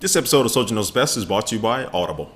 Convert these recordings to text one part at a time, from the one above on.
This episode of Soldier Knows Best is brought to you by Audible.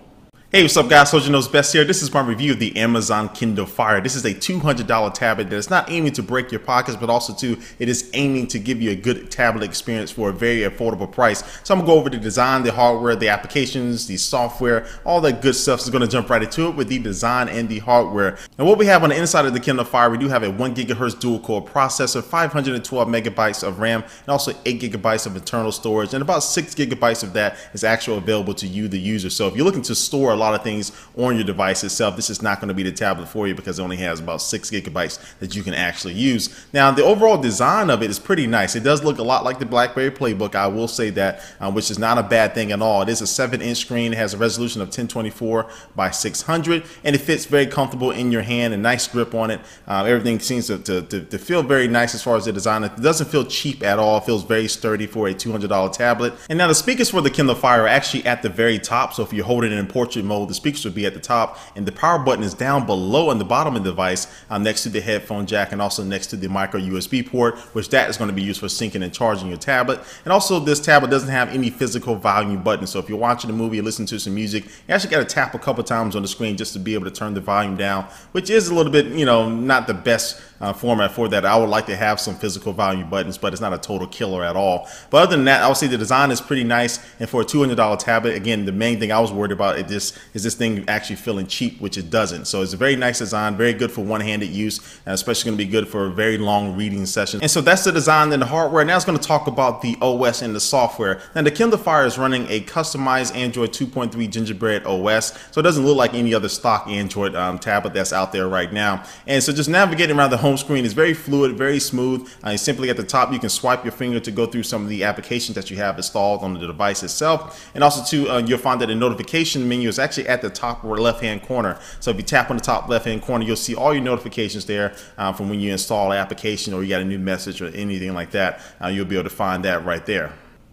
Hey, what's up guys, Soldier Knows Best here. This is my review of the Amazon Kindle Fire. This is a $200 tablet that is not aiming to break your pockets, but also it is aiming to give you a good tablet experience for a very affordable price. So I'm gonna go over the design, the hardware, the applications, the software, all that good stuff. So I'm gonna jump right into it with the design and the hardware. And what we have on the inside of the Kindle Fire, we do have a 1 GHz dual core processor, 512 megabytes of RAM, and also 8 gigabytes of internal storage, and about 6 gigabytes of that is actually available to you, the user. So if you're looking to store a lot of things on your device itself, this is not going to be the tablet for you because it only has about 6 gigabytes that you can actually use. Now, the overall design of it is pretty nice. It does look a lot like the BlackBerry Playbook, I will say that, which is not a bad thing at all. It is a 7-inch screen, it has a resolution of 1024 by 600, and it fits very comfortable in your hand, a nice grip on it. Everything seems to feel very nice as far as the design. It doesn't feel cheap at all. It feels very sturdy for a $200 tablet. And now the speakers for the Kindle Fire are actually at the very top, so if you hold it in portrait mode, the speakers will be at the top, and the power button is down below on the bottom of the device, next to the headphone jack, and also next to the micro USB port, which that is going to be used for syncing and charging your tablet. And also, this tablet doesn't have any physical volume button, so if you're watching a movie or listening to some music, you actually got to tap a couple times on the screen just to be able to turn the volume down, which is a little bit, not the best format for that. I would like to have some physical volume buttons, but it's not a total killer at all. But other than that, I would say the design is pretty nice, and for a $200 tablet, again, the main thing I was worried about is this thing actually feeling cheap, which it doesn't. So it's a very nice design, very good for one-handed use, and especially going to be good for a very long reading session. And so that's the design and the hardware. Now it's going to talk about the OS and the software. Now the Kindle Fire is running a customized Android 2.3 Gingerbread OS, so it doesn't look like any other stock Android tablet that's out there right now. And so just navigating around the home screen is very fluid, very smooth. Simply at the top, you can swipe your finger to go through some of the applications that you have installed on the device itself. And also too, you'll find that the notification menu is actually at the top left-hand corner. So if you tap on the top left-hand corner, you'll see all your notifications there from when you install an application or you got a new message or anything like that. You'll be able to find that right there.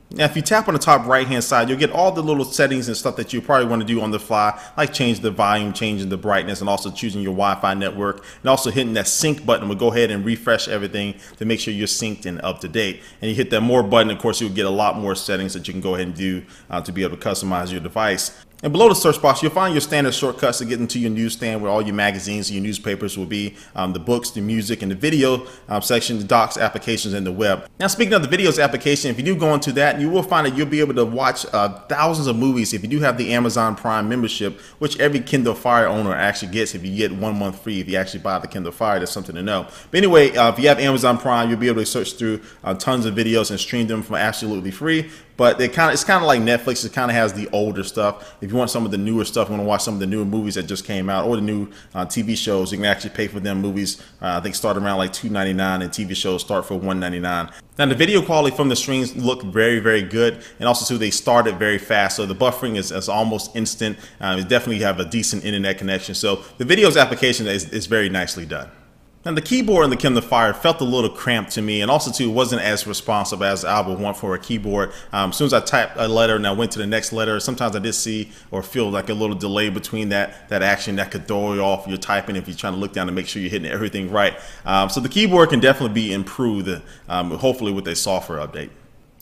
Now, if you tap on the top right-hand side, you'll get all the little settings and stuff that you probably want to do on the fly, like change the volume, changing the brightness, and also choosing your Wi-Fi network, and also hitting that sync button will go ahead and refresh everything to make sure you're synced and up to date. And you hit that more button, of course, you'll get a lot more settings that you can go ahead and do to be able to customize your device. And below the search box, you'll find your standard shortcuts to get into your newsstand where all your magazines and your newspapers will be, the books, the music, and the video section, the docs, applications, and the web. Now, speaking of the videos application, if you do go into that, you will find that you'll be able to watch thousands of movies if you do have the Amazon Prime membership, which every Kindle Fire owner actually gets if you get 1 month free if you actually buy the Kindle Fire. That's something to know. But anyway, if you have Amazon Prime, you'll be able to search through tons of videos and stream them for absolutely free. But it's kind of like Netflix. It kind of has the older stuff. If you want some of the newer stuff, want to watch some of the newer movies that just came out, or the new TV shows, you can actually pay for them. Movies I think start around like $2.99, and TV shows start for $1.99. Now the video quality from the streams look very, very good, and also too they started very fast, so the buffering is almost instant. It definitely have a decent internet connection. So the videos application is very nicely done. Now the keyboard in the Kindle Fire felt a little cramped to me, and also too wasn't as responsive as I would want for a keyboard. As soon as I typed a letter and I went to the next letter, sometimes I did see or feel like a little delay between that action that could throw you off your typing if you're trying to look down to make sure you're hitting everything right. So the keyboard can definitely be improved, hopefully with a software update.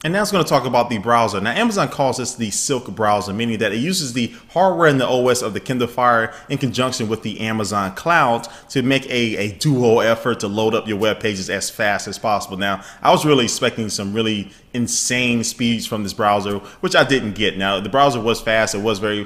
And now it's going to talk about the browser. Now Amazon calls this the Silk browser, meaning that it uses the hardware and the OS of the Kindle Fire in conjunction with the Amazon cloud to make a duo effort to load up your web pages as fast as possible. Now I was really expecting some really insane speeds from this browser, which I didn't get. Now the browser was fast. It was very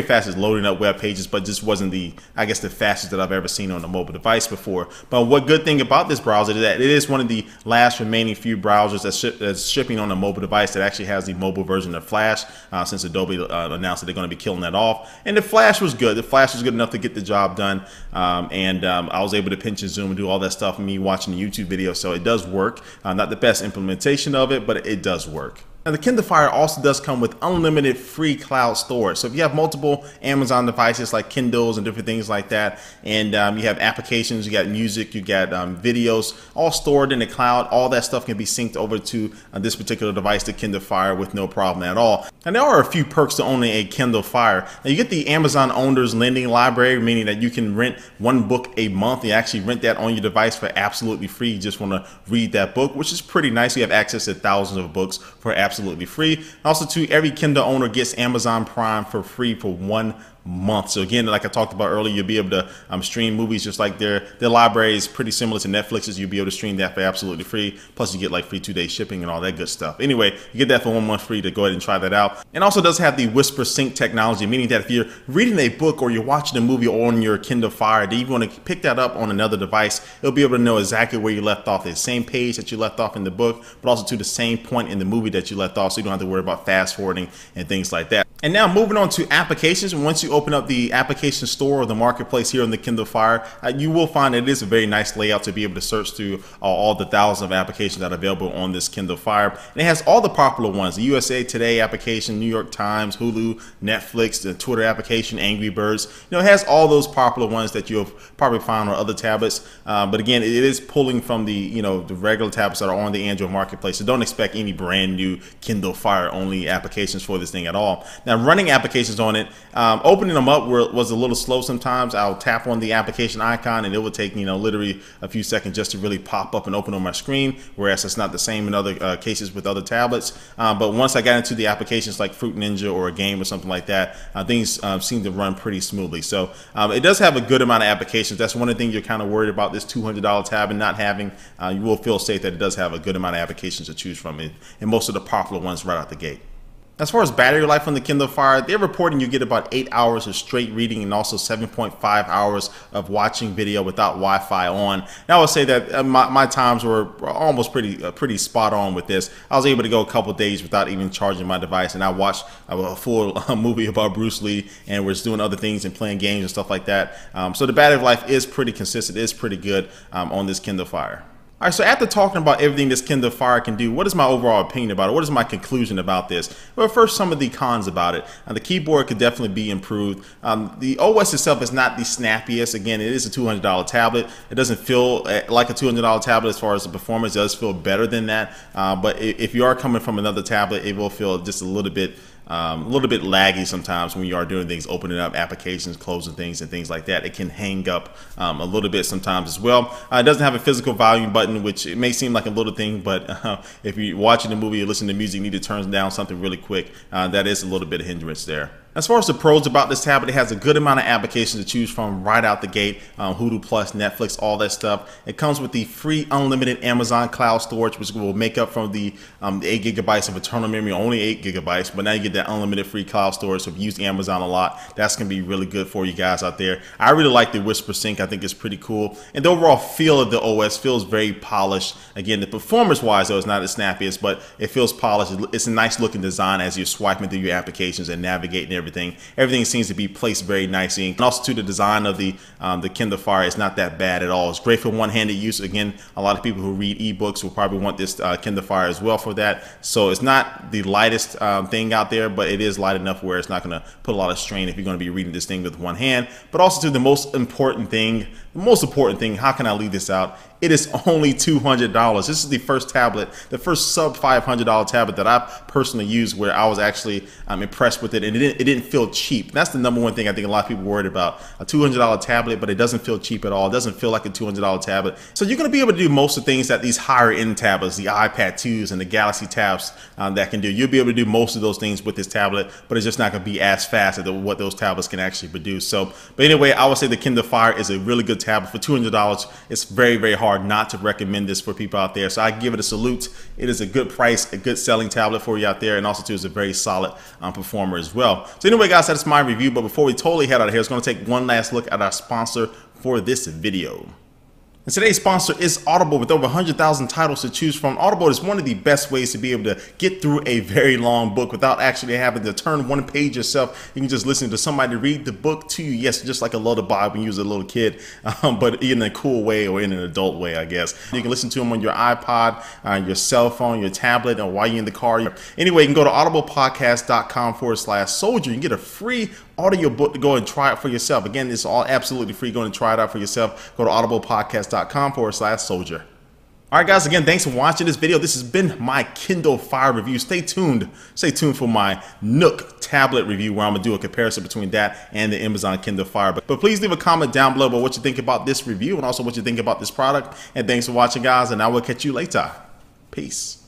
fast at loading up web pages, but just wasn't the fastest that I've ever seen on a mobile device before. But what good thing about this browser is that it is one of the last remaining few browsers that's shipping on a mobile device that actually has the mobile version of Flash, since Adobe announced that they're going to be killing that off. And the Flash was good. The Flash was good enough to get the job done, and I was able to pinch and zoom and do all that stuff me watching the YouTube video, so it does work. Not the best implementation of it, but it does work. Now the Kindle Fire also does come with unlimited free cloud storage. So if you have multiple Amazon devices like Kindles and different things like that, and you have applications, you got music, you got videos, all stored in the cloud, all that stuff can be synced over to this particular device, the Kindle Fire, with no problem at all. And there are a few perks to owning a Kindle Fire. Now you get the Amazon Owner's Lending Library, meaning that you can rent one book a month. You actually rent that on your device for absolutely free. You just want to read that book, which is pretty nice. You have access to thousands of books for absolutely absolutely free. Also, too, every Kindle owner gets Amazon Prime for free for 1 month. So again, like I talked about earlier, you'll be able to stream movies just like their library is pretty similar to Netflix's. You'll be able to stream that for absolutely free. Plus, you get like free 2-day shipping and all that good stuff. Anyway, you get that for 1 month free to go ahead and try that out. And also does have the Whisper Sync technology, meaning that if you're reading a book or you're watching a movie on your Kindle Fire, do you want to pick that up on another device, it'll be able to know exactly where you left off, the same page that you left off in the book, but also to the same point in the movie that you left off, so you don't have to worry about fast forwarding and things like that. And now moving on to applications. Once you open up the application store or the marketplace here on the Kindle Fire, you will find it is a very nice layout to be able to search through all the thousands of applications that are available on this Kindle Fire. And it has all the popular ones: the USA Today application, New York Times, Hulu, Netflix, the Twitter application, Angry Birds. You know, it has all those popular ones that you'll probably find on other tablets. But again, it is pulling from the the regular tablets that are on the Android marketplace. So don't expect any brand new Kindle Fire only applications for this thing at all. Now, running applications on it, opening them up was a little slow sometimes. I'll tap on the application icon and it will take literally a few seconds just to really pop up and open on my screen, whereas it's not the same in other cases with other tablets. But once I got into the applications like Fruit Ninja or a game or something like that, things seem to run pretty smoothly. So it does have a good amount of applications. That's one of the things you're kind of worried about this $200 tab and not having. You will feel safe that it does have a good amount of applications to choose from, and most of the popular ones right out the gate. As far as battery life on the Kindle Fire, they're reporting you get about 8 hours of straight reading and also 7.5 hours of watching video without Wi-Fi on. Now I would say that my times were almost pretty spot on with this. I was able to go a couple days without even charging my device, and I watched a full movie about Bruce Lee and was doing other things and playing games and stuff like that. So the battery life is pretty consistent, is pretty good on this Kindle Fire. All right, so after talking about everything this Kindle Fire can do, what is my overall opinion about it? What is my conclusion about this? Well, first, some of the cons about it. The keyboard could definitely be improved. The OS itself is not the snappiest. Again, it is a $200 tablet. It doesn't feel like a $200 tablet as far as the performance. It does feel better than that. But if you are coming from another tablet, it will feel just a little bit laggy sometimes when you are doing things, opening up applications, closing things and things like that. It can hang up a little bit sometimes as well. It doesn't have a physical volume button, which it may seem like a little thing, but if you're watching a movie or listening to music, you need to turn down something really quick. That is a little bit of hindrance there. As far as the pros about this tablet, it has a good amount of applications to choose from right out the gate. Hulu Plus, Netflix, all that stuff. It comes with the free unlimited Amazon cloud storage, which will make up from the 8 gigabytes of internal memory, only 8 gigabytes, but now you get that unlimited free cloud storage. So if you use Amazon a lot, that's going to be really good for you guys out there. I really like the Whisper Sync. I think it's pretty cool. And the overall feel of the OS feels very polished. Again, the performance-wise, though, it's not as snappiest, but it feels polished. It's a nice looking design as you're swiping through your applications and navigating everything seems to be placed very nicely. And also to the design of the Kindle Fire is not that bad at all. It's great for one-handed use. Again, a lot of people who read ebooks will probably want this Kindle Fire as well for that. So it's not the lightest thing out there, but it is light enough where it's not going to put a lot of strain if you're going to be reading this thing with one hand. But also to the most important thing, how can I leave this out? It is only $200. This is the first tablet, the first sub $500 tablet that I've personally used where I was actually impressed with it, and it didn't feel cheap. That's the number one thing I think a lot of people worried about. A $200 tablet, but it doesn't feel cheap at all. It doesn't feel like a $200 tablet. So you're going to be able to do most of the things that these higher end tablets, the iPad 2s and the Galaxy Tabs that can do. You'll be able to do most of those things with this tablet, but it's just not going to be as fast as what those tablets can actually produce. So, but anyway, I would say the Kindle Fire is a really good tablet for $200. It's very, very hard not to recommend this for people out there. So I give it a salute. It is a good price, a good selling tablet for you out there, and also too is a very solid performer as well. So anyway, guys, that's my review. But before we totally head out of here, it's going to take one last look at our sponsor for this video. And today's sponsor is Audible. With over 100,000 titles to choose from, Audible is one of the best ways to be able to get through a very long book without actually having to turn one page yourself. You can just listen to somebody read the book to you. Yes, just like a lullaby when you was a little kid, but in a cool way or in an adult way, I guess. You can listen to them on your iPod, your cell phone, your tablet, or while you're in the car. Anyway, you can go to audiblepodcast.com/soldier. You can get a free audio book to go and try it for yourself. Again, it's all absolutely free. Go and try it out for yourself. Go to audiblepodcast.com/soldier. All right, guys, again, thanks for watching this video. This has been my Kindle Fire review. Stay tuned for my Nook tablet review where I'm gonna do a comparison between that and the Amazon Kindle Fire. But please leave a comment down below about what you think about this review and also what you think about this product. And thanks for watching, guys, and I will catch you later. Peace.